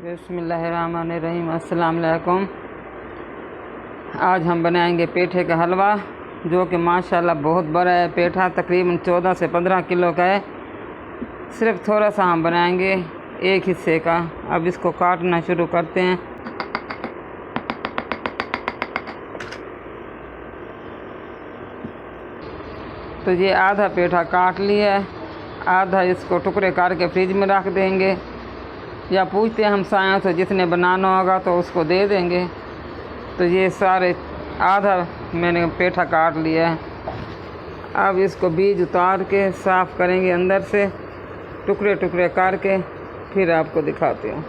बिस्मिल्लाहिर्रहमानिर्रहीम। अस्सलाम वालेकुम। आज हम बनाएंगे पेठे का हलवा, जो कि माशाल्लाह बहुत बड़ा है। पेठा तकरीबन 14 से 15 किलो का है। सिर्फ थोड़ा सा हम बनाएंगे, एक हिस्से का। अब इसको काटना शुरू करते हैं। तो ये आधा पेठा काट लिया है, आधा इसको टुकड़े करके फ्रिज में रख देंगे, या पूछते हैं हम सायों से जिसने बनाना होगा तो उसको दे देंगे। तो ये सारे आधा मैंने पेठा काट लिया है। अब इसको बीज उतार के साफ़ करेंगे अंदर से, टुकड़े टुकड़े करके, फिर आपको दिखाती हूँ।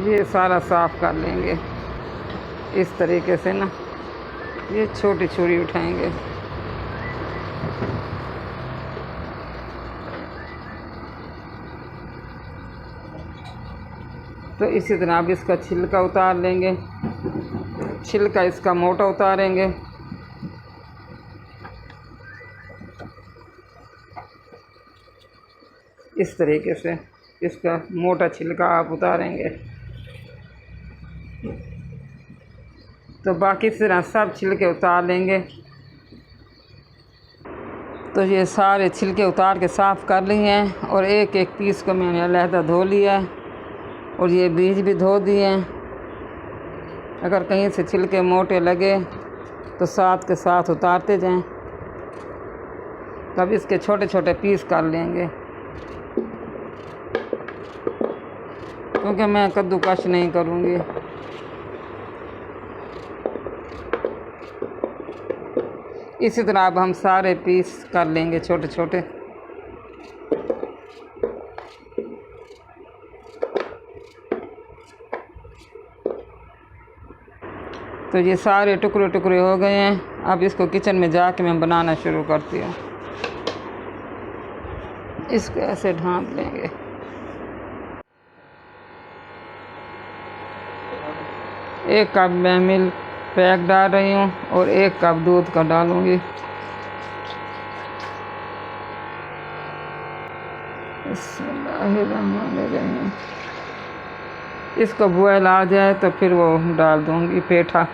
ये सारा साफ़ कर लेंगे इस तरीके से ना। ये छोटी छुरी उठाएंगे। तो इसी तरह अब इसका छिलका उतार लेंगे। छिलका इसका मोटा उतारेंगे। इस तरीके से इसका मोटा छिलका आप उतारेंगे। तो बाकी इस तरह सब छिलके उतार लेंगे। तो ये सारे छिलके उतार के साफ़ कर लिए हैं, और एक एक पीस को मैंने अलहदा धो लिया है, और ये बीज भी धो दिए हैं। अगर कहीं से छिलके मोटे लगे तो साथ के साथ उतारते जाएं। तब इसके छोटे छोटे पीस कर लेंगे, क्योंकि मैं कद्दूकश नहीं करूँगी। इसी तरह अब हम सारे पीस कर लेंगे छोटे छोटे। तो ये सारे टुकड़े टुकड़े हो गए हैं। अब इसको किचन में जाके मैं बनाना शुरू करती हूँ। इसको ऐसे ढाँप लेंगे। एक कप मैं मिल्क पैक डाल रही हूँ, और एक कप दूध का डालूँगी। बिस्मिल्लाहिर्रहमानिर्रहीम। इसको बॉयल आ जाए तो फिर वो डाल दूँगी पेठा।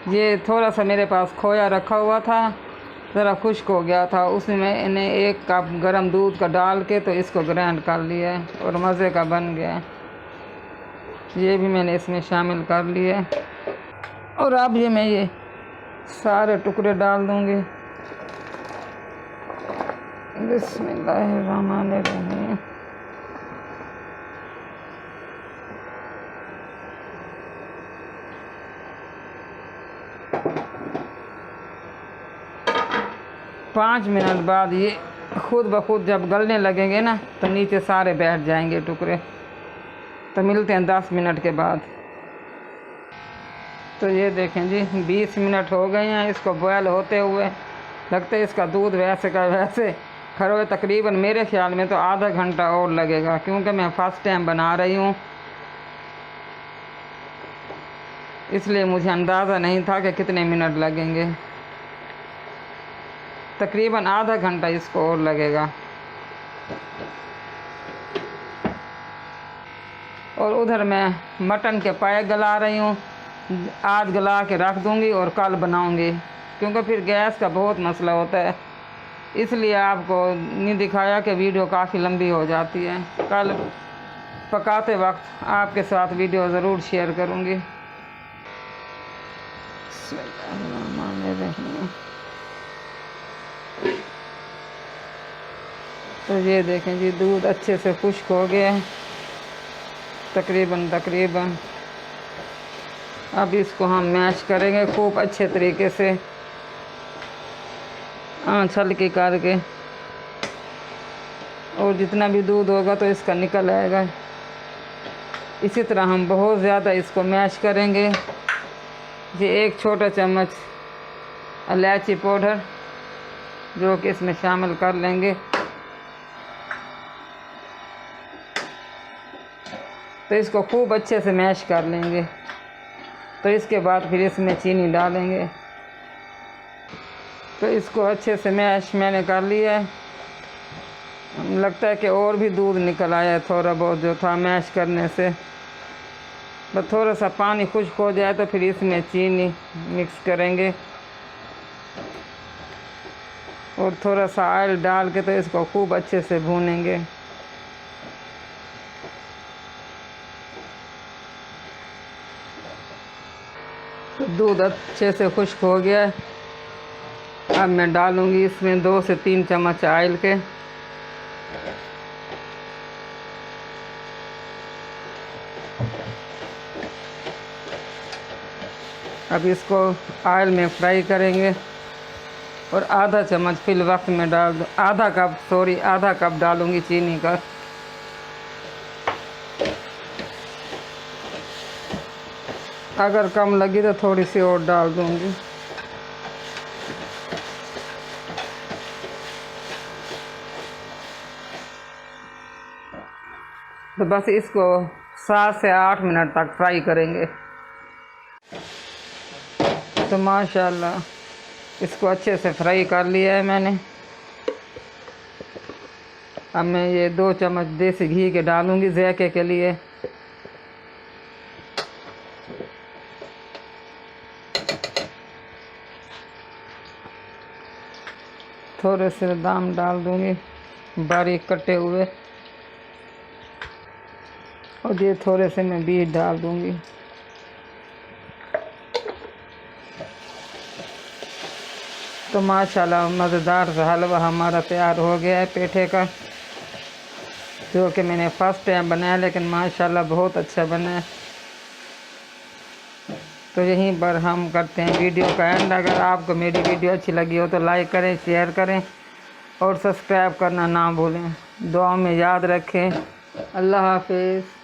ये थोड़ा सा मेरे पास खोया रखा हुआ था, ज़रा खुश्क हो गया था, उसमें मैंने एक कप गरम दूध का डाल के तो इसको ग्राइंड कर लिया है, और मज़े का बन गया है। ये भी मैंने इसमें शामिल कर लिया है। और अब ये मैं ये सारे टुकड़े डाल दूँगी। बिस्मिल्लाहिर्रहमानिर्रहीम। पाँच मिनट बाद ये खुद ब खुद जब गलने लगेंगे ना, तो नीचे सारे बैठ जाएंगे टुकड़े। तो मिलते हैं 10 मिनट के बाद। तो ये देखें जी, 20 मिनट हो गए हैं इसको बॉयल होते हुए। लगता है इसका दूध वैसे का वैसे खरोए। तकरीबन मेरे ख्याल में तो आधा घंटा और लगेगा, क्योंकि मैं फ़र्स्ट टाइम बना रही हूँ, इसलिए मुझे अंदाज़ा नहीं था कि कितने मिनट लगेंगे। तकरीबन आधा घंटा इसको और लगेगा। और उधर मैं मटन के पाए गला रही हूँ। आज गला के रख दूँगी और कल बनाऊँगी, क्योंकि फिर गैस का बहुत मसला होता है। इसलिए आपको नहीं दिखाया कि वीडियो काफ़ी लंबी हो जाती है। कल पकाते वक्त आपके साथ वीडियो ज़रूर शेयर करूँगी। तो ये देखें जी, दूध अच्छे से खुश्क हो गया है तकरीबन। अब इसको हम मैश करेंगे खूब अच्छे तरीके से, आँच हल्की करके। और जितना भी दूध होगा तो इसका निकल आएगा। इसी तरह हम बहुत ज़्यादा इसको मैश करेंगे। ये एक छोटा चम्मच इलायची पाउडर जो कि इसमें शामिल कर लेंगे। तो इसको खूब अच्छे से मैश कर लेंगे। तो इसके बाद फिर इसमें चीनी डालेंगे। तो इसको अच्छे से मैश मैंने कर लिया है। लगता है कि और भी दूध निकल आया है थोड़ा बहुत जो था मैश करने से। बस थोड़ा सा पानी खुश्क हो जाए तो फिर इसमें चीनी मिक्स करेंगे और थोड़ा सा ऑयल डाल के तो इसको खूब अच्छे से भूनेंगे। दूध अच्छे से खुश्क हो गया है। अब मैं डालूंगी इसमें 2 से 3 चम्मच ऑयल के। अब इसको ऑयल में फ्राई करेंगे और आधा चम्मच फिल वक्त में डाल दो, आधा कप डालूंगी चीनी का। अगर कम लगी तो थोड़ी सी और डाल दूंगी। तो बस इसको 7 से 8 मिनट तक फ्राई करेंगे। तो माशाल्लाह इसको अच्छे से फ्राई कर लिया है मैंने। अब मैं ये 2 चम्मच देसी घी के डालूंगी ज़ायके के लिए। थोड़े से बादाम डाल दूंगी बारीक कटे हुए और ये थोड़े से मैं बीज डाल दूंगी। तो माशाल्लाह मज़ेदार सा हलवा हमारा तैयार हो गया है पेठे का, जो कि मैंने फर्स्ट टाइम बनाया लेकिन माशाल्लाह बहुत अच्छा बना है। तो यहीं पर हम करते हैं वीडियो का एंड। अगर आपको मेरी वीडियो अच्छी लगी हो तो लाइक करें, शेयर करें और सब्सक्राइब करना ना भूलें। दुआ में याद रखें। अल्लाह हाफिज़।